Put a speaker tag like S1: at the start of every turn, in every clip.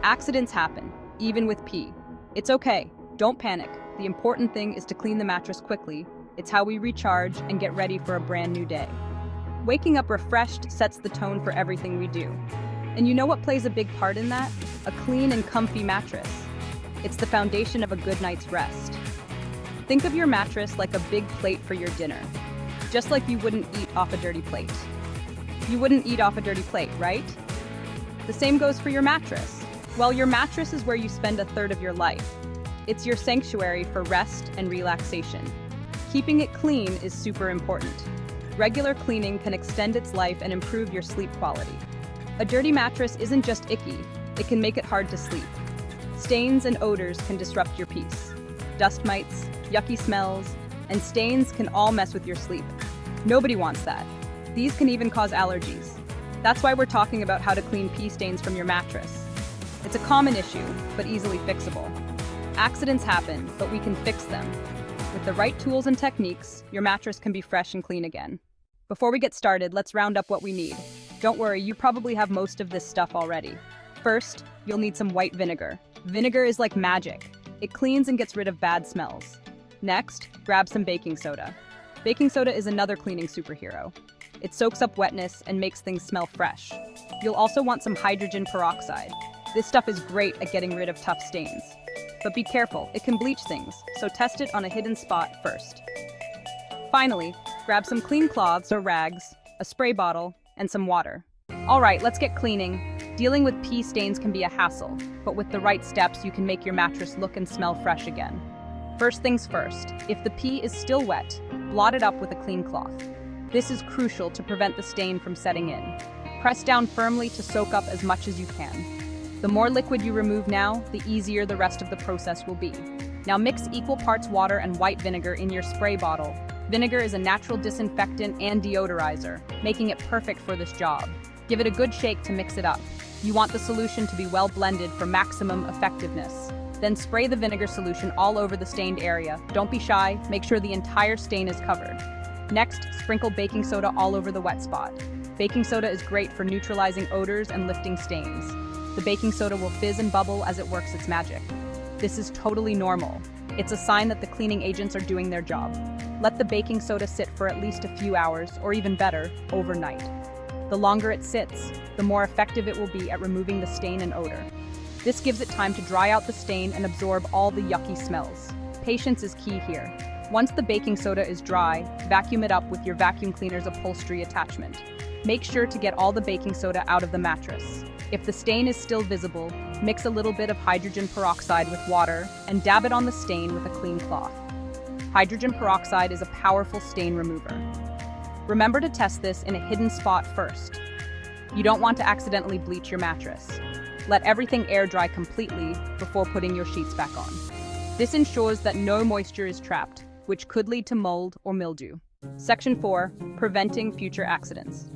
S1: Accidents happen, even with pee. It's okay, don't panic. The important thing is to clean the mattress quickly. It's how we recharge and get ready for a brand new day. Waking up refreshed sets the tone for everything we do. And you know what plays a big part in that? A clean and comfy mattress. It's the foundation of a good night's rest. Think of your mattress like a big plate for your dinner, just like you wouldn't eat off a dirty plate. You wouldn't eat off a dirty plate, right? The same goes for your mattress. Well, your mattress is where you spend a third of your life. It's your sanctuary for rest and relaxation. Keeping it clean is super important. Regular cleaning can extend its life and improve your sleep quality. A dirty mattress isn't just icky, it can make it hard to sleep. Stains and odors can disrupt your peace. Dust mites, yucky smells, and stains can all mess with your sleep. Nobody wants that. These can even cause allergies. That's why we're talking about how to clean pee stains from your mattress. It's a common issue, but easily fixable. Accidents happen, but we can fix them. With the right tools and techniques, your mattress can be fresh and clean again. Before we get started, let's round up what we need. Don't worry, you probably have most of this stuff already. First, you'll need some white vinegar. Vinegar is like magic. It cleans and gets rid of bad smells. Next, grab some baking soda. Baking soda is another cleaning superhero. It soaks up wetness and makes things smell fresh. You'll also want some hydrogen peroxide. This stuff is great at getting rid of tough stains. But be careful, it can bleach things, so test it on a hidden spot first. Finally, grab some clean cloths or rags, a spray bottle, and some water. All right, let's get cleaning. Dealing with pee stains can be a hassle, but with the right steps, you can make your mattress look and smell fresh again. First things first, if the pee is still wet, blot it up with a clean cloth. This is crucial to prevent the stain from setting in. Press down firmly to soak up as much as you can. The more liquid you remove now, the easier the rest of the process will be. Now mix equal parts water and white vinegar in your spray bottle. Vinegar is a natural disinfectant and deodorizer, making it perfect for this job. Give it a good shake to mix it up. You want the solution to be well blended for maximum effectiveness. Then spray the vinegar solution all over the stained area. Don't be shy, make sure the entire stain is covered. Next, sprinkle baking soda all over the wet spot. Baking soda is great for neutralizing odors and lifting stains. The baking soda will fizz and bubble as it works its magic. This is totally normal. It's a sign that the cleaning agents are doing their job. Let the baking soda sit for at least a few hours, or even better, overnight. The longer it sits, the more effective it will be at removing the stain and odor. This gives it time to dry out the stain and absorb all the yucky smells. Patience is key here. Once the baking soda is dry, vacuum it up with your vacuum cleaner's upholstery attachment. Make sure to get all the baking soda out of the mattress. If the stain is still visible, mix a little bit of hydrogen peroxide with water and dab it on the stain with a clean cloth. Hydrogen peroxide is a powerful stain remover. Remember to test this in a hidden spot first. You don't want to accidentally bleach your mattress. Let everything air dry completely before putting your sheets back on. This ensures that no moisture is trapped, which could lead to mold or mildew. Section 4, preventing future accidents.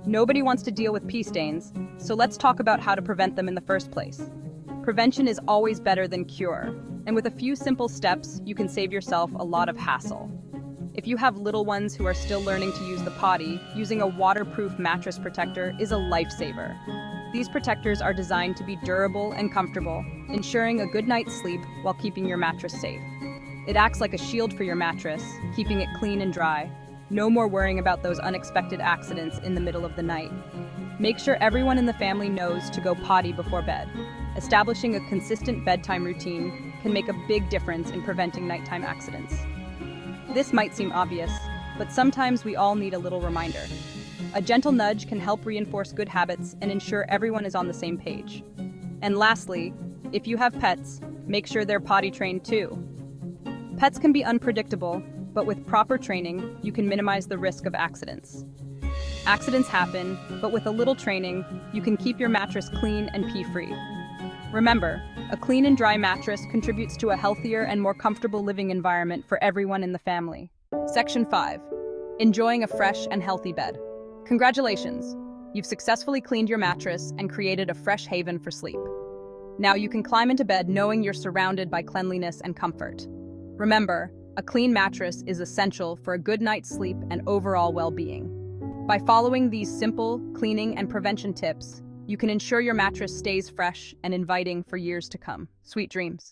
S1: Nobody wants to deal with pee stains, so let's talk about how to prevent them in the first place. Prevention is always better than cure, and with a few simple steps, you can save yourself a lot of hassle. If you have little ones who are still learning to use the potty, using a waterproof mattress protector is a lifesaver. These protectors are designed to be durable and comfortable, ensuring a good night's sleep while keeping your mattress safe. It acts like a shield for your mattress, keeping it clean and dry. No more worrying about those unexpected accidents in the middle of the night. Make sure everyone in the family knows to go potty before bed. Establishing a consistent bedtime routine can make a big difference in preventing nighttime accidents. This might seem obvious, but sometimes we all need a little reminder. A gentle nudge can help reinforce good habits and ensure everyone is on the same page. And lastly, if you have pets, make sure they're potty trained too. Pets can be unpredictable, but with proper training, you can minimize the risk of accidents. Accidents happen, but with a little training, you can keep your mattress clean and pee-free. Remember, a clean and dry mattress contributes to a healthier and more comfortable living environment for everyone in the family. Section 5. Enjoying a fresh and healthy bed. Congratulations! You've successfully cleaned your mattress and created a fresh haven for sleep. Now you can climb into bed knowing you're surrounded by cleanliness and comfort. Remember, a clean mattress is essential for a good night's sleep and overall well-being. By following these simple cleaning and prevention tips, you can ensure your mattress stays fresh and inviting for years to come. Sweet dreams.